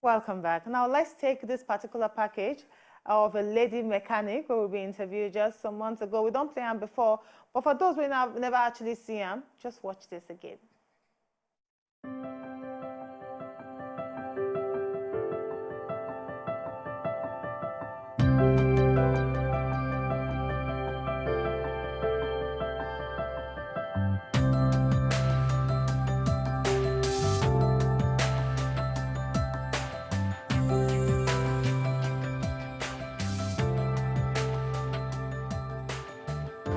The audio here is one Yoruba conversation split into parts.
Welcome back. Now let's take this particular package of a lady mechanic who will be interviewed just some months ago. We don't play him before, but for those who have never actually seen him, just watch this again.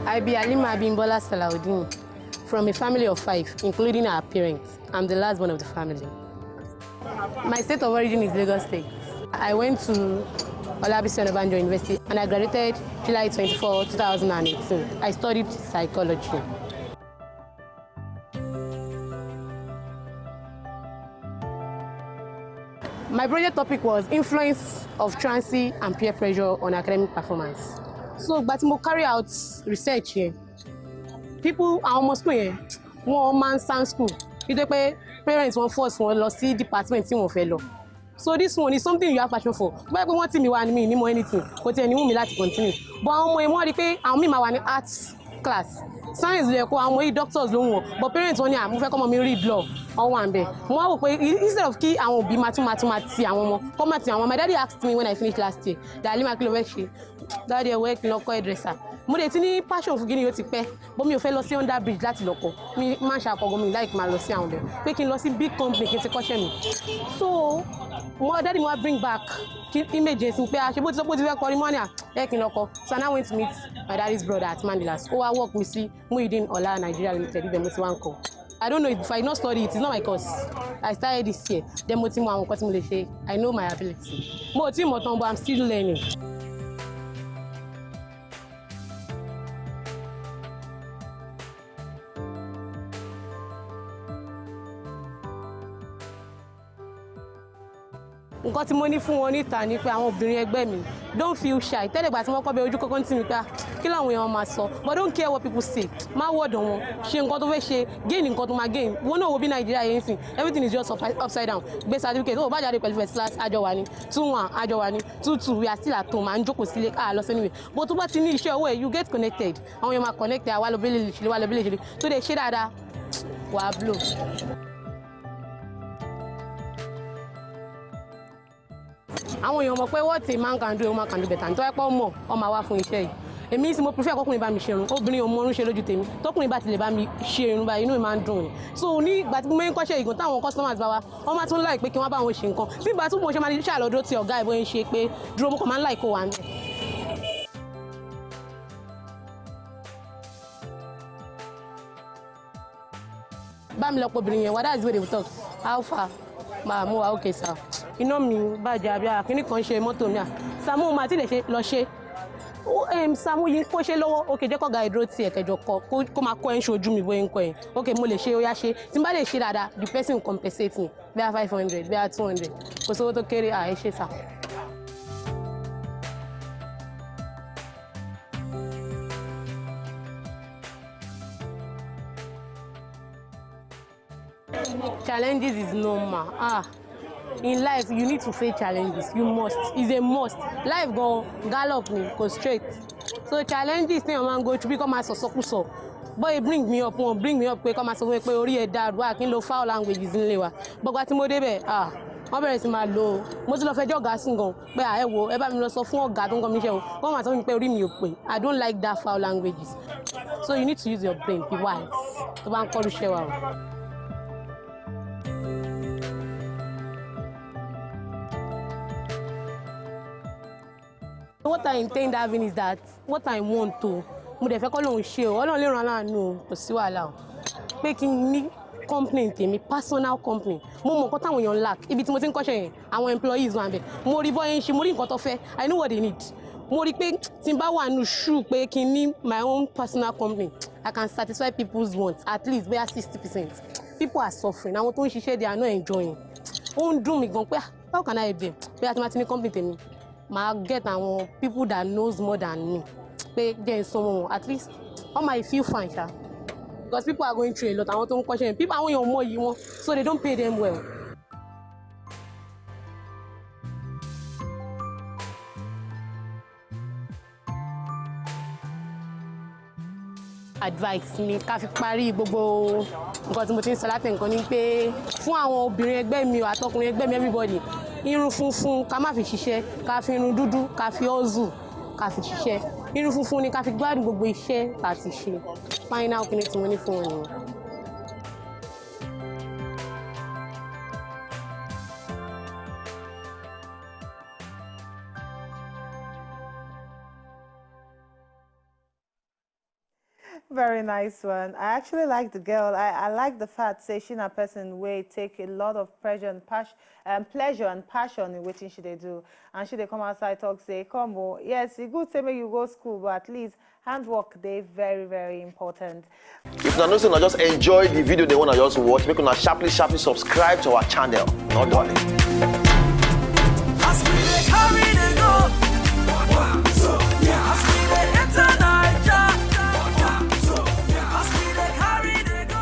I be Alima Bimbola Salaudin, from a family of 5, including our parents. I'm the last one of the family. My state of origin is Lagos State. I went to Olabisi Onabanjo University and I graduated July 24, 2018. I studied psychology. My project topic was influence of truancy and peer pressure on academic performance. So, but I carry out research here. People are almost here. One man stand school. Parents won't force one to see department in one fellow. So this one is something you have passion for. But we want me want me more anything. But anyone me like to continue. But I'm more the I'm my arts class. Science I'm doctors don't. But parents want me come and read law or one day. Instead of key I will be mathematics. My daddy asked me when I finished last year that I live Daddy work local dresser. Mo de ti ní passion fún gini yo ti pẹ́, but mi ò fẹ́ lọ sí under bridge láti lọ kọ́. Mi máa ṣe àkọ́gọ́ mi like máa lọ sí àwọn bẹ̀. Pé kí n lọ sí big company kí n ti kọ́ṣẹ́ mi. So, daddy mo bring back images pé a ṣe bó ti sọ pé ó ti fẹ́ kọrin mọ́ ni ẹ kí n lọ kọ́. So now I went to meet my daddy's brother at Mandilas. Ó wá work mi sí Muhyiddin Ola Nigeria Limited ibẹ̀ mo ti wá ń kọ́. I don't know if I not study it's not my course. I started this year. Then mo ti mọ àwọn nǹkan tí mo lè ṣe. I know my ability. Mo ti mọ̀ tán but I'm still learning. Nǹkan tí mo ní fún wọn níta ni pé àwọn obìnrin ẹgbẹ́ mi don't feel shy. Tẹ́lẹ̀ ìgbà tí wọ́n kọ́ bẹ ojú kọ́kọ́ tí mi pé kí làwọn èèyàn máa sọ but don't care what people say. Má wọ́ọ̀dọ̀ wọn ṣe nǹkan tó fẹ́ ṣe gain nǹkan tó máa gain. Wọ́n náà wo bí Nàìjíríà yẹn sìn everything is just upside down. Gbé certificate ó bá jáde pẹ̀lú first class àjọ wa ni 2-1 àjọ wa ni 2-2 we are still at home à ń jókòó sílé lọ sí anyway. But tó bá ti ní iṣẹ́ owó ẹ̀ you get connected. Àwọn èèyàn máa connect ẹ̀ wá lọ bílẹ̀ ìṣẹ̀lẹ̀ tó dé ṣe dáadáa wàá blow. Àwọn èèyàn mọ̀ pé what a man can do a woman can do better nítorí pé ọmọ wá fún iṣẹ́ yìí èmi sì mo prefer kọkùnrin bá mi ṣe irun obìnrin ò mọ irun ṣe lójú tèmi tọkùnrin bá ti lè bá mi ṣe irun báyìí inú mi máa ń dùn so ní ìgbà tí mo ń kọ́ṣẹ́ ìgùn táwọn customers bá wa wọ́n máa tún láì pé kí wọ́n bá wọn ṣe nǹkan bí ìgbà tí mo ṣe máa ní ṣàlọ́dọ́ tí ọ̀gá ìbọn ń ṣe pé dúró mo kàn máa ń láì kó wa ní. bá mi lọ pọ̀ obìnrin yẹn wá that's the way they talk how far máa mú wa okay sir iná mi bàjẹ́ àbí àkíní kan ṣe mọ́tò mi Sàámú máa ti lè ṣe lọ ṣe Sàámú yìí kó ṣe lọ́wọ́ okay jẹ́ kọ́ga ìdúró tiẹ̀ kẹjọ kó máa kọ́ ẹ̀ ń ṣojú mi bóyá ń kọ́ ẹ̀ okay mo lè ṣe ó yá ṣe tí n bá lè ṣe dáadáa the person will compensate me bí i 500 bí i 200 kò sówó tó kéré ẹ ṣe sà. Challenges is normal. In life, you need to face challenges. You must. It's a must. Life go gallop me, go straight. So challenges, thing I'm go to become a so. Boy, bring me up, come as a orí ẹ̀ dàrú, kí n lo foul languages nílé wa. But what mo débẹ̀, wọ́n bẹ̀rẹ̀ sí máa lò mo ti lọ fẹjọ́ ọ̀gá sùn gan pé ẹ wo ẹ bá mi lọ sọ fún ọ̀gá tó ń kọ́ mi iṣẹ́ o wọ́n máa sọ mi pé orí mi ò pé I don't like that foul languages. So you need to use your brain, be wise. Tó bá ń kọ́ iṣẹ́ wa o. What I intend having is that what I want to mo dẹ̀ fẹ́ kọ́ lóun ṣe o Ọlọ́run lè ràn láàánú o kò sí wàhálà o pé kí n ní company tèmi personal company mo mọ nǹkan táwọn èèyàn lack ibi tí mo ti ń kọ́ṣẹ́ yẹn àwọn employees wà bẹ̀ mo rí bọ́yẹn ṣe mo rí nǹkan tó fẹ́ I know what they need mo rí pé tí n bá wà nù ṣú pé kí n ní my own personal company I can satisfy people's wants at least bóyá 60%. People are suffering àwọn tó ń ṣiṣẹ́ they are not enjoying ó ń dùn mí gan pé how can I help them bóyá tí ma ti ní company tèmi ma get àwọn people that knows more than me pé then someone at least all my feel fine sha because people are going through a lot àwọn tó ń kọ́ṣẹ́ people àwọn èèyàn mọ̀ yìí wọn so they don't pay them well. advice mi ká fi parí gbogbo nǹkan tí mo ti ń sọ látẹ̀ǹkan ni pé fún àwọn obìnrin ẹgbẹ́ mi àtọkùnrin ẹgbẹ́ mi everybody irun funfun ká má fi ṣiṣẹ́ ká fi irun dúdú ká fi ọ́zù ká fi ṣiṣẹ́ irun funfun ni ká fi gbádùn gbogbo iṣẹ́ tá a ti ṣe final kìíní tí mo ní fún wọn nìyẹn. Very nice one. I actually like the girl. I like the fact say she's a person where take a lot of pleasure and passion in what she they do. And she they come outside talk say, come on, yes, it's good say make you go school, but at least handwork they very, very important. If you don't just enjoy the video they want to just watch, make you sharply subscribe to our channel. Not darling.